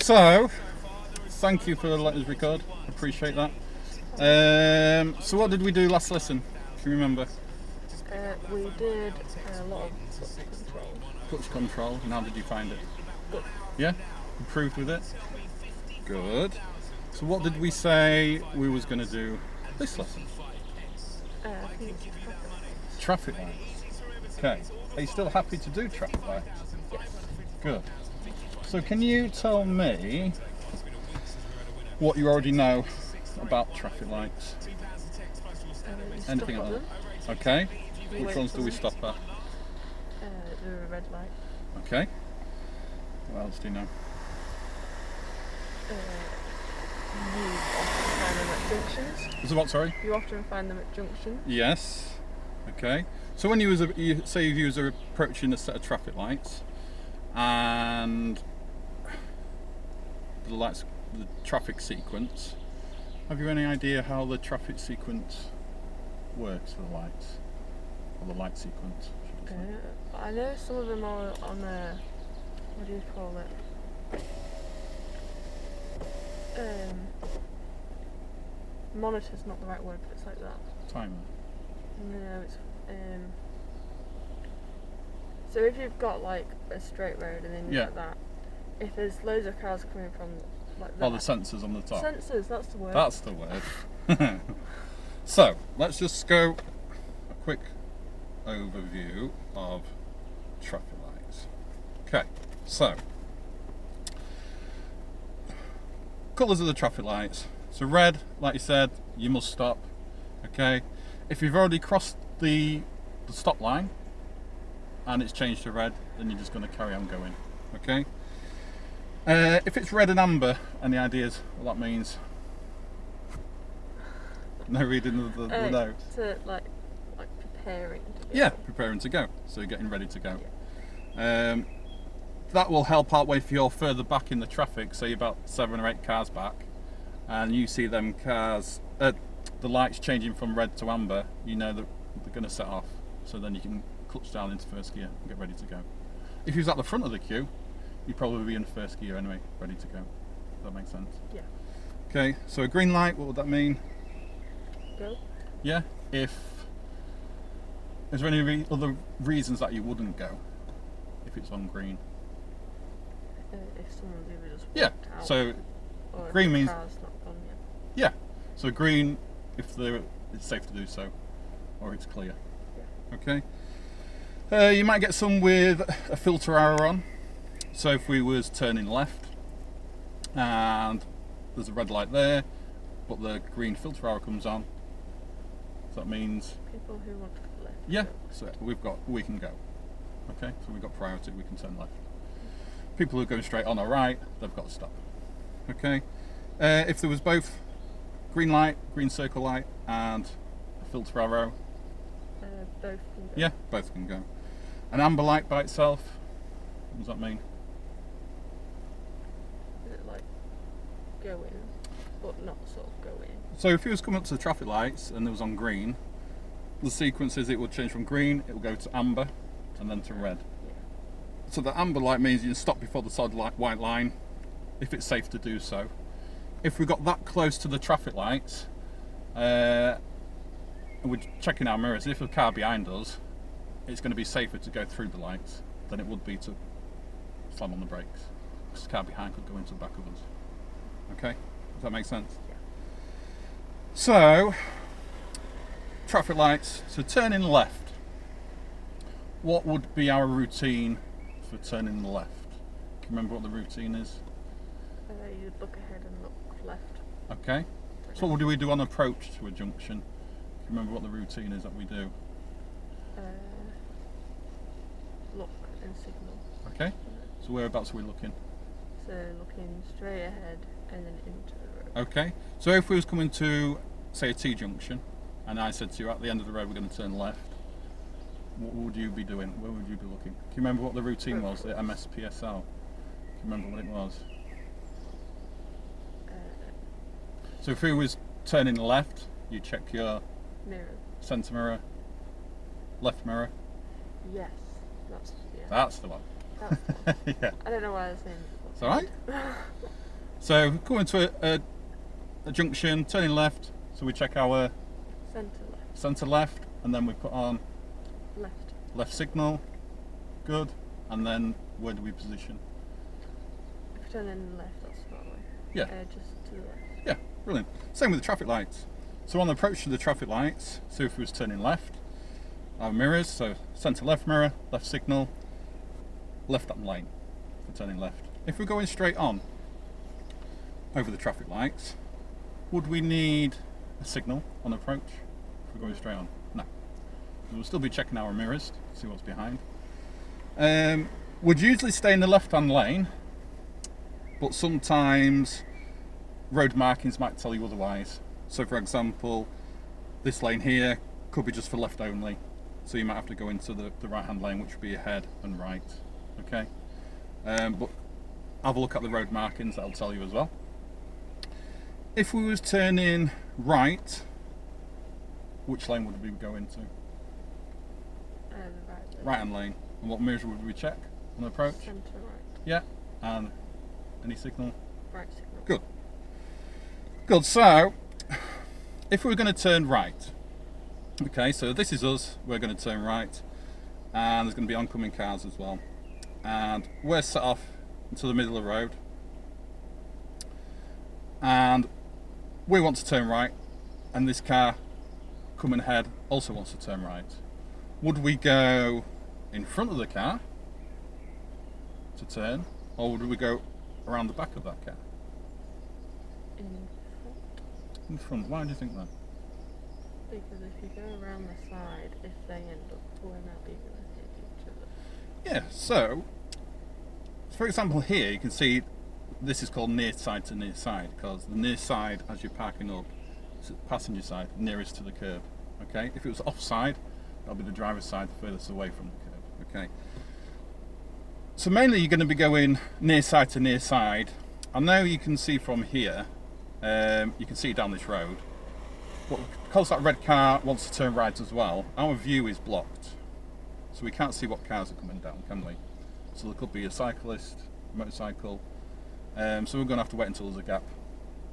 So, thank you for letting us record. Appreciate that. So what did we do last lesson? Can you remember? We did a lot of clutch control. Clutch control. And how did you find it? Good. Yeah? Improved with it? Good. So what did we say we was going to do this lesson? I think it's Traffic lights. Okay. Are you still happy to do traffic lights? yes. Good. So can you tell me what you already know about traffic lights? Anything like that? Okay. Which ones do we stop at? The red light. Okay. What else do you know? You often find them at junctions. Is it what, sorry? You often find them at junctions. Yes. Okay. So when you was approaching a set of traffic lights, and the traffic sequence, have you any idea how the traffic sequence works for the lights, or the light sequence? Should I say? I know some of them are on a, what do you call it? Monitor's not the right word, but it's like that. Timer. No, it's so if you've got like a straight road and then you've got that, if there's loads of cars coming from like that. Oh, the sensors on the top. Sensors, that's the word. That's the word. So let's just go a quick overview of traffic lights. Okay, so colours of the traffic lights. So red, like you said, you must stop. Okay, if you've already crossed the stop line and it's changed to red, then you're just going to carry on going. Okay. If it's red and amber, and the idea is, well, that means no reading of the note. To like preparing to go. Yeah, preparing to go. So you're getting ready to go. Yeah. That will help out if you're further back in the traffic, say about 7 or 8 cars back, and you see them cars, the lights changing from red to amber, you know that they're going to set off. So then you can clutch down into first gear and get ready to go. If you was at the front of the queue, you'd probably be in first gear anyway, ready to go. Does that make sense? Yeah. Okay, so a green light, what would that mean? Go. Yeah. Is there any other reasons that you wouldn't go if it's on green? If someone's either just Yeah. out, So or green if the means car's not gone yet. yeah. So green if it's safe to do so, or it's clear. Yeah. Okay. You might get some with a filter arrow on. So if we was turning left and there's a red light there, but the green filter arrow comes on, so that means People who want to go left. yeah, so we can go. Okay, so we've got priority, we can turn left. People who are going straight on or right, they've got to stop. Okay, if there was both green light, green circle light, and a filter arrow, Both can go. yeah, both can go. An amber light by itself, what does that mean? Is it like going, but not sort of going? So if you was coming up to the traffic lights and it was on green, the sequence is it will change from green, it will go to amber, and then to red. Yeah. So the amber light means you can stop before the solid white line, if it's safe to do so. If we got that close to the traffic lights, and we're checking our mirrors, if a car behind us, it's going to be safer to go through the lights than it would be to slam on the brakes. Because the car behind could go into the back of us. Okay? Does that make sense? Yeah. So, traffic lights. So turning left. What would be our routine for turning left? Can you remember what the routine is? You'd look ahead and look left. Okay. So what do we do on approach to a junction? Can you remember what the routine is that we do? Look and signal. Okay. So whereabouts are we looking? So looking straight ahead and then into the road. Okay. So if we was coming to, say, a T-junction, and I said to you at the end of the road we're going to turn left, what would you be doing? Where would you be looking? Can you remember what the routine was, the MSPSL? Can you remember what it was? So if we was turning left, you check your Mirror. centre mirror, left mirror. Yes. That's That's the one. That's the one. Yeah. I don't know why I was saying it. It's alright. So going to a junction, turning left, so we check our centre left, and then we put on left signal, good, and then where do we position? If you turn in left, that's that way. Yeah. Just to the left. Yeah, brilliant. Same with the traffic lights. So on the approach to the traffic lights, so if we was turning left, our mirrors, so centre left mirror, left signal, left up lane for turning left. If we're going straight on over the traffic lights, would we need a signal on approach if we're going straight on? No. We'll still be checking our mirrors to see what's behind. Would usually stay in the left-hand lane, but sometimes road markings might tell you otherwise. So for example, this lane here could be just for left only, so you might have to go into the right-hand lane, which would be ahead and right. Okay, but have a look at the road markings, that'll tell you as well. If we was turning right, which lane would we go into? The right-hand lane. And what mirrors would we check on approach? Centre right. Yeah, and any signal? Right signal. Good. Good, so if we were going to turn right, okay, so this is us, we're going to turn right, and there's going to be oncoming cars as well. And we're set off into the middle of the road, and we want to turn right, and this car coming ahead also wants to turn right. Would we go in front of the car to turn, or would we go around the back of that car? In front. Why do you think that? Because if you go around the side, if they end up pulling out, you're going to hit each other. Yeah, so for example here you can see this is called near side to near side, because the near side, as you're parking up, is the passenger side nearest to the curb. Okay, if it was offside, that'll be the driver's side furthest away from the curb. Okay, so mainly you're going to be going near side to near side. I know you can see from here, you can see down this road, but because that red car wants to turn right as well, our view is blocked, so we can't see what cars are coming down, can we? So there could be a cyclist, motorcycle, so we're going to have to wait until there's a gap,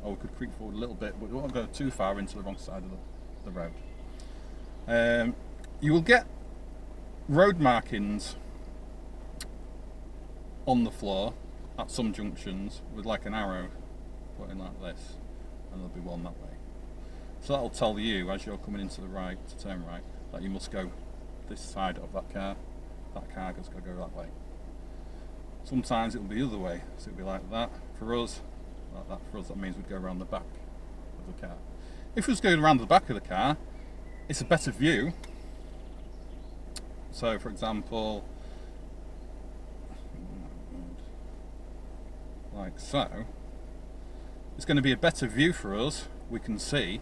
or we could creep forward a little bit, but we won't go too far into the wrong side of the road. You will get road markings on the floor at some junctions with like an arrow put in like this, and there'll be one that way. So that'll tell you as you're coming into the right to turn right that you must go this side of that car. That car has got to go that way. Sometimes it'll be the other way, so it'll be like that for us. Like that for us, that means we'd go around the back of the car. If we was going around the back of the car, it's a better view. So for example, like so, it's going to be a better view for us, we can see.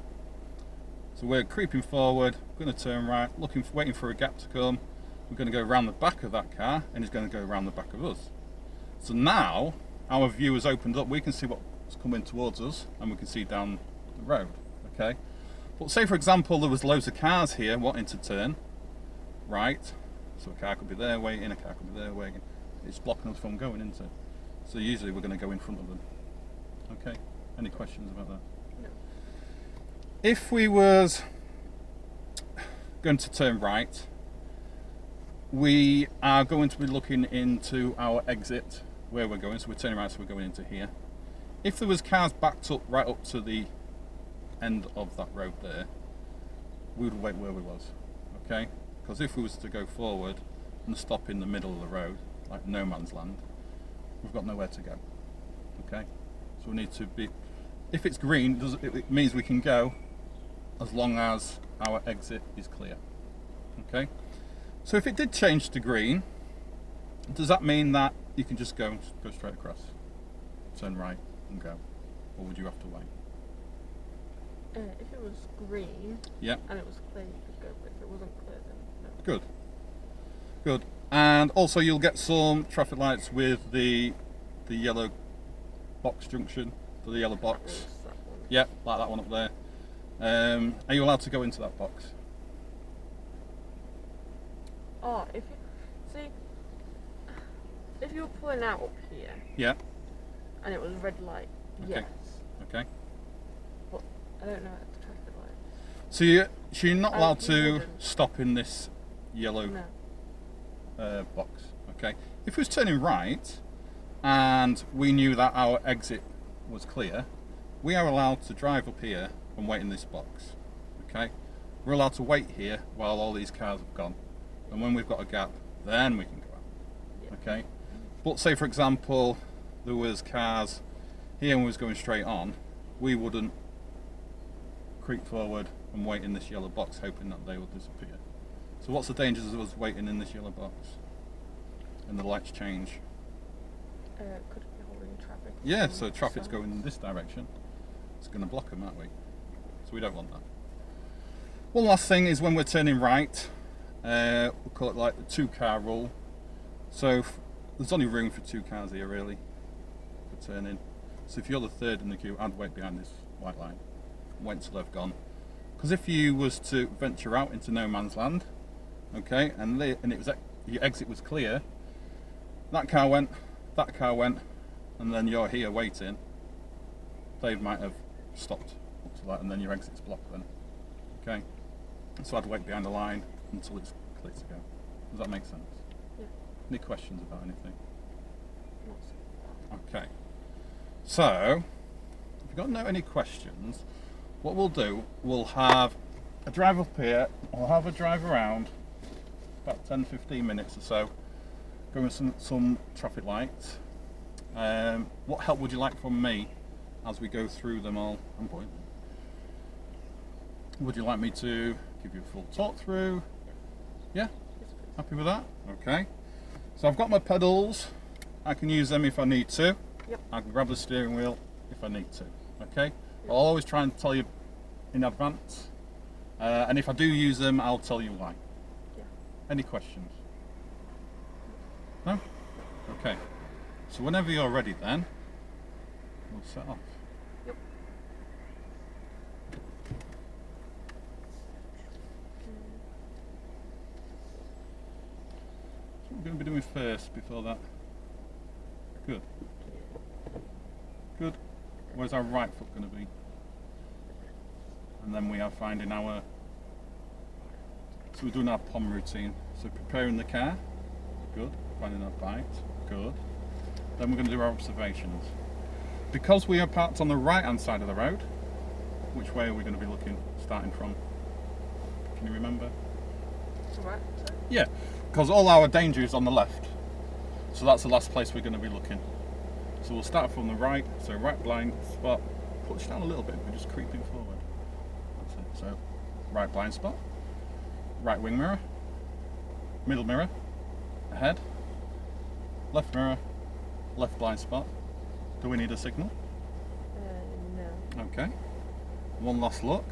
So we're creeping forward, going to turn right, waiting for a gap to come. We're going to go around the back of that car, and it's going to go around the back of us. So now our view has opened up, we can see what's coming towards us, and we can see down the road. Okay, but say for example there was loads of cars here wanting to turn right, so a car could be there waiting, a car could be there waiting, it's blocking us from going into it. So usually we're going to go in front of them. Okay, any questions about that? No. If we was going to turn right, we are going to be looking into our exit where we're going, so we're turning right, so we're going into here. If there was cars backed up right up to the end of that road there, we would wait where we was. Okay, because if we was to go forward and stop in the middle of the road, like no man's land, we've got nowhere to go. Okay, so we need to be, if it's green, it means we can go as long as our exit is clear. Okay, so if it did change to green, does that mean that you can just go straight across, turn right and go, or would you have to wait? If it was green, yeah, and it was clear, you could go, but if it wasn't clear, then no. Good. Good. And also you'll get some traffic lights with the yellow box junction, the yellow box. That one. Yeah, like that one up there. Are you allowed to go into that box? Oh, if you were pulling out up here, Yeah. and it was red light Yes. Okay. But I don't know at the traffic light. So you're not allowed You to wouldn't. stop in this yellow No. box. Okay. If we was turning right and we knew that our exit was clear, we are allowed to drive up here and wait in this box. Okay. We're allowed to wait here while all these cars have gone, and when we've got a gap, then we can go out. Yeah. Okay. But say for example, there was cars here and we was going straight on, we wouldn't creep forward and wait in this yellow box hoping that they will disappear. So what's the dangers of us waiting in this yellow box and the lights change? Could be holding traffic. Yeah, on so the traffic's side. going in this direction. It's going to block them, aren't we? So we don't want that. One last thing is when we're turning right, we'll call it like the 2-car rule. So there's only room for 2 cars here really for turning. So if you're the third in the queue, I'd wait behind this white line and wait until they've gone. Because if you was to venture out into no man's land, okay, and it was your exit was clear, that car went, and then you're here waiting, they might have stopped up to that, and then your exit's blocked then. Okay, so I'd wait behind the line until it's clear to go. Does that make sense? Yeah. Any questions about anything? Not so Okay, so if you've got any questions, what we'll do, we'll have a drive up here, we'll have a drive around, about 10-15 minutes or so, going some traffic lights. What help would you like from me as we go through them all? Would you like me to give you a full talk through? Yeah? Happy with that? Okay. So I've got my pedals. I can use them if I need to. Yep. I can grab the steering wheel if I need to. Okay? I'll always try and tell you in advance. And if I do use them, I'll tell you why. Yeah. Any questions? No? Okay. So whenever you're ready then, we'll set off. Yep. So what we're going to be doing first before that. Good. Good. Where's our right foot going to be? And then we are finding our... So we're doing our POM routine. So preparing the car. Good. Finding our bite. Good. Then we're going to do our observations. Because we are parked on the right hand side of the road, which way are we going to be looking, starting from? Can you remember? Right. So Yeah, because all our danger is on the left. So that's the last place we're going to be looking. So we'll start from the right, so right blind spot, push down a little bit, we're just creeping forward. That's it. So right blind spot, right wing mirror, middle mirror, ahead, left mirror, left blind spot. Do we need a signal? no. Okay. One last look,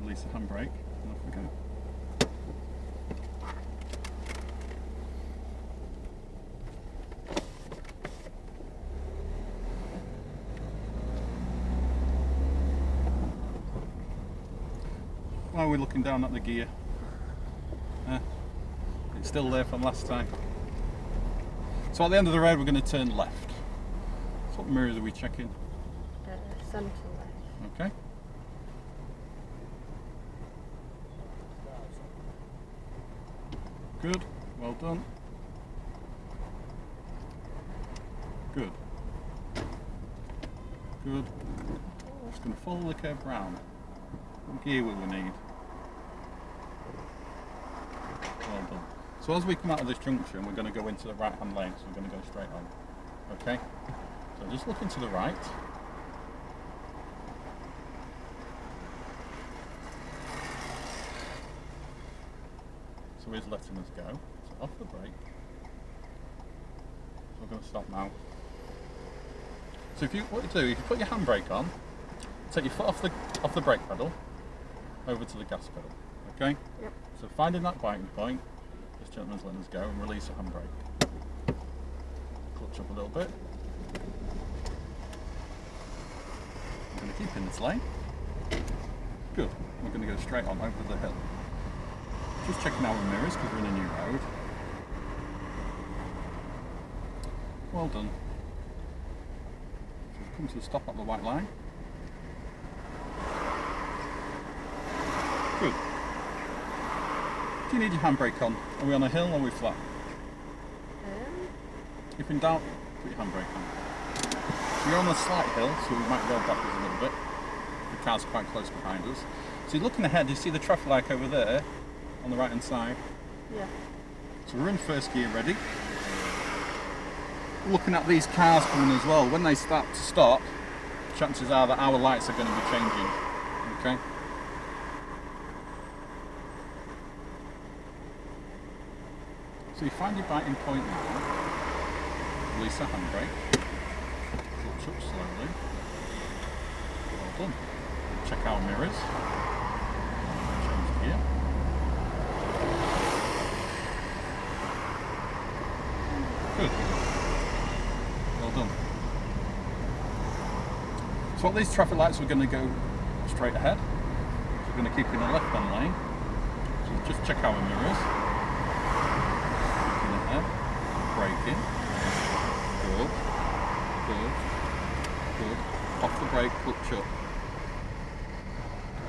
release the handbrake, and off we go. Why are we looking down at the gear? It's still there from last time. So at the end of the road we're going to turn left. So what mirrors are we checking? Centre left. Okay. Good, well done. Good. Good. Just going to follow the curve round. What gear will we need? Well done. So as we come out of this junction, we're going to go into the right hand lane, so we're going to go straight on. Okay? So just looking to the right. So he's letting us go. So off the brake. So we're going to stop now. So what you do, if you put your handbrake on, take your foot off the brake pedal, over to the gas pedal. Okay? Yep. So finding that biting point, this gentleman's letting us go, and release the handbrake. Clutch up a little bit. I'm going to keep in this lane. Good. We're going to go straight on over the hill. Just checking our mirrors because we're in a new road. Well done. Come to the stop at the white line. Good. Do you need your handbrake on? Are we on a hill or are we flat? If in doubt, put your handbrake on. You're on a slight hill, so we might roll backwards a little bit. The car's quite close behind us. So you're looking ahead, you see the traffic light over there on the right hand side? Yeah. So we're in first gear ready. Looking at these cars coming as well, when they start to stop, chances are that our lights are going to be changing. Okay? So you find your biting point now. Release the handbrake. Clutch up slowly. Well done. Check our mirrors. Change gear. Good. Well done. So what these traffic lights, we're going to go straight ahead. So we're going to keep in the left-hand lane. So just check our mirrors. Looking ahead. Braking. Good. Good. Good. Off the brake, clutch up.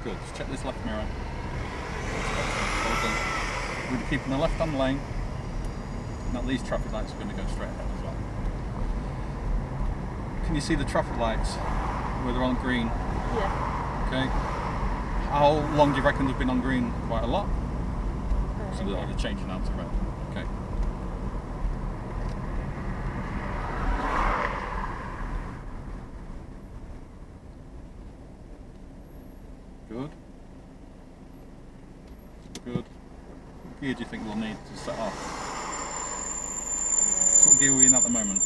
Good. Just check this left mirror. Well done. We're going to keep in the left-hand lane. Now these traffic lights are going to go straight ahead as well. Can you see the traffic lights where they're on green? Yeah. Okay. How long do you reckon they've been on green? Quite a lot. So they're changing now to red. Okay. Good. Good. What gear do you think we'll need to set off? What gear are we in at the moment?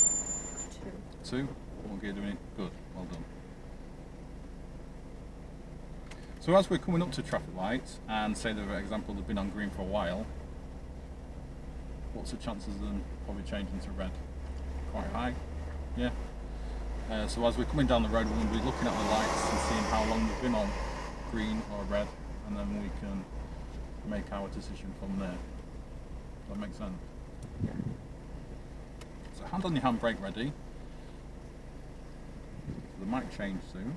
2. What gear do we need? Good, well done. So as we're coming up to traffic lights, and say that, for example, they've been on green for a while, what's the chances of them probably changing to red? Quite high, yeah? So as we're coming down the road, we're going to be looking at the lights and seeing how long they've been on green or red, and then we can make our decision from there. Does that make sense? Yeah. So hand on your handbrake ready. The might change soon.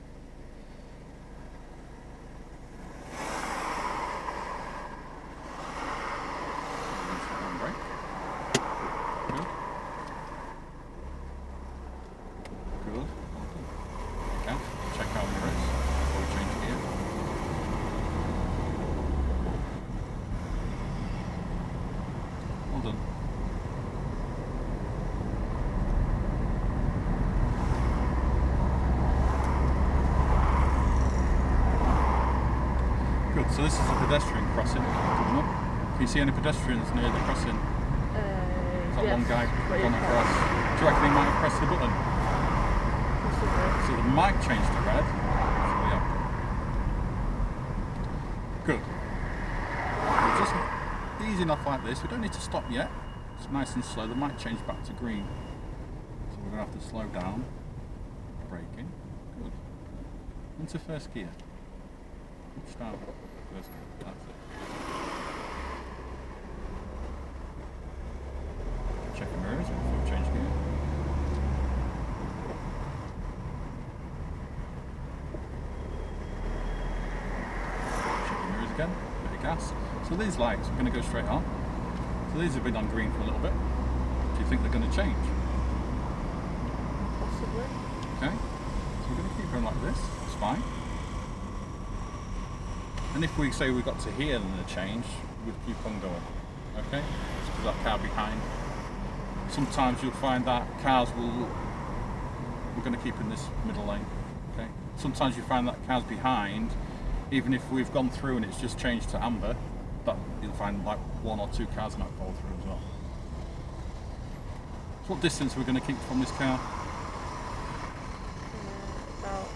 Release the handbrake. Good. Good. Well done. Okay. Check our mirrors before we change gear. Well done. Good, so this is a pedestrian crossing coming up. Can you see any pedestrians near the crossing? Is that one guy gone across? Do you reckon he might have pressed the button? Possibly. So the mic changed to red. So yeah. Good. We're just easing off like this. We don't need to stop yet. It's nice and slow. The mic changed back to green. So we're going to have to slow down. Braking. Good. Into first gear. Push down. First gear. That's it. Check the mirrors before we change gear. Check the mirrors again. Bit of gas. So these lights are going to go straight on. So these have been on green for a little bit. Do you think they're going to change? Possibly. Okay. So we're going to keep going like this. It's fine. And if we say we got to here and they change, we'd keep on going. Okay? Just because that car behind. Sometimes you'll find that cars will. We're going to keep in this middle lane. Okay? Sometimes you find that cars behind, even if we've gone through and it's just changed to amber, that you'll find like 1 or 2 cars might fall through as well. So what distance are we going to keep from this car? About.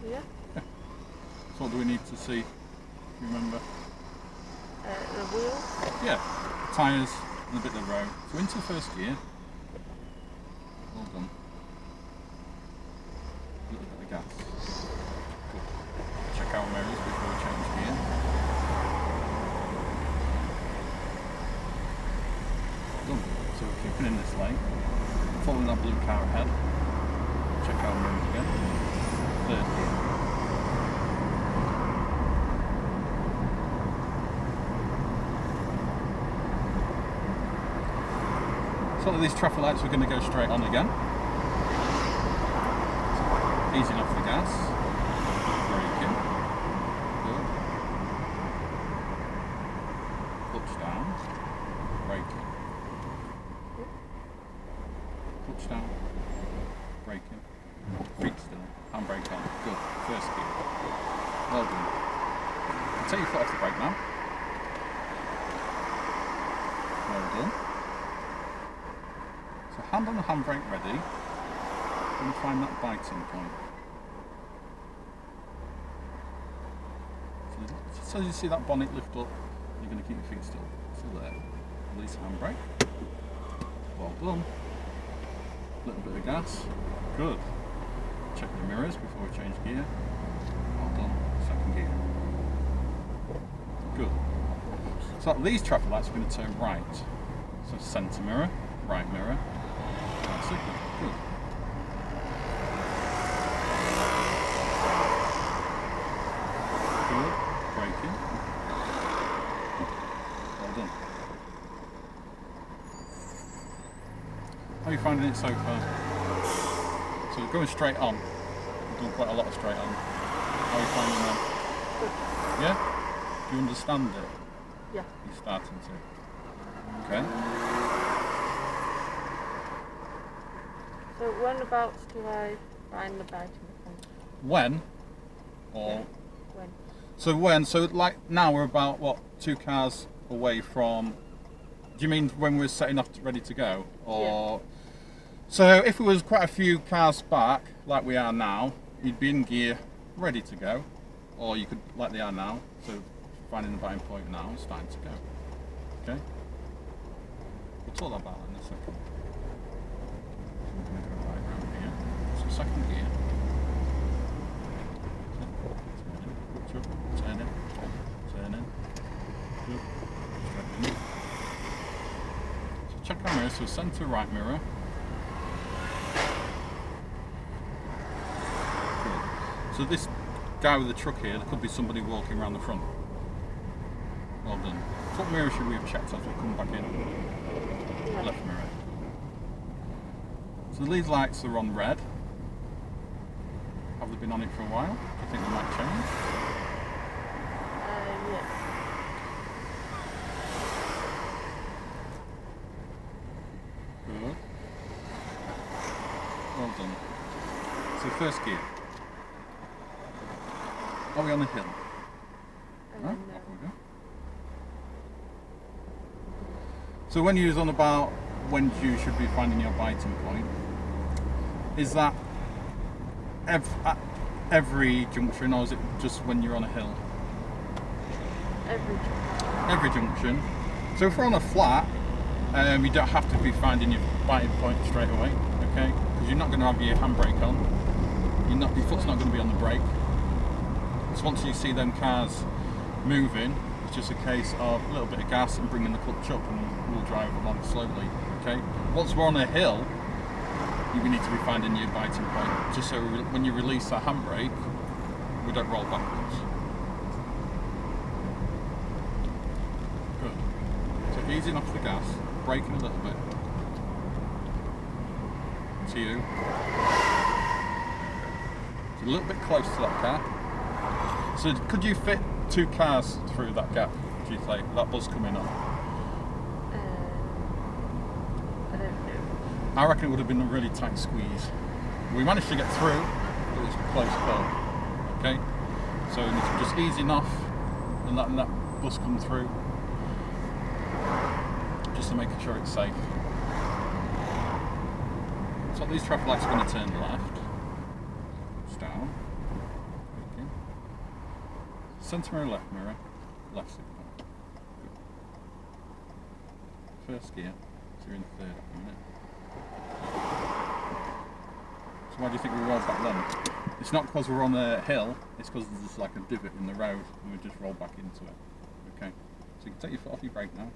Yeah. So what do we need to see? Remember? The wheel. Yeah, tyres and a bit of the road. So into first gear. Well done. A little bit of gas. Good. Check our mirrors before we change gear. Done. So we're keeping in this lane. Following that blue car ahead. Check our mirrors again. Third gear. So these traffic lights we're going to go straight on again. Easing off the gas. Braking. Good. Clutch down. Braking. Clutch down. Braking. Feet still. Handbrake on. Good. First gear. Well done. Take your foot off the brake now. Well done. So hand on the handbrake ready. And find that biting point. So as you see that bonnet lift up, you're going to keep your feet still. Still there. Release handbrake. Well done. Little bit of gas. Good. Check the mirrors before we change gear. Well done. Second gear. Good. So these traffic lights are going to turn right. So centre mirror, right mirror, right signal. Good. Good. Braking. Well done. How are you finding it so far? So we're going straight on. We've done quite a lot of straight on. How are you finding that? Good. Yeah? Do you understand it? Yeah. You're starting to. Okay. So whenabouts do I find the biting point? When? Or Yeah. When? so when? So like now we're about what 2 cars away from. Do you mean when we're setting off ready to go? Or so if it was quite a few cars back, like we are now, you'd be in gear, ready to go, or you could like they are now. So finding the biting point now is starting to go. Okay. We'll talk about that in a second. So we're going to go right around here. So second gear. Turn in. Turn in. Good. Straight in. So check our mirror. So centre right mirror. Good. So this guy with the truck here, there could be somebody walking around the front. Well done. What mirror should we have checked as we come back in? Left mirror. So these lights are on red. Have they been on it for a while? Do you think they might change? Yeah. Good. Well done. So first gear. Are we on the hill? No. Off we go. So when you was on about when you should be finding your biting point, is that at every junction, or is it just when you're on a hill? Every junction. Every junction. So if we're on a flat, you don't have to be finding your biting point straight away, okay? Because you're not going to have your handbrake on. Your foot's not going to be on the brake. So once you see them cars moving, it's just a case of a little bit of gas and bringing the clutch up, and we'll drive along slowly, okay? Once we're on a hill, you need to be finding your biting point, just so when you release that handbrake, we don't roll backwards. Good. So easing off the gas, braking a little bit. To you. It's a little bit close to that car. So could you fit 2 cars through that gap, do you think? That bus coming up? I don't know. I reckon it would have been a really tight squeeze. We managed to get through, but it was a close call. Okay? So we need to just easing off and letting that bus come through, just to make sure it's safe. So these traffic lights are going to turn left. It's down. Okay. Centre mirror, left signal. Good. First gear, so you're in third at the minute. So why do you think we rolled back then? It's not because we're on a hill, it's because there's like a divot in the road and we just roll back into it. Okay, so you can take your foot off your brake now.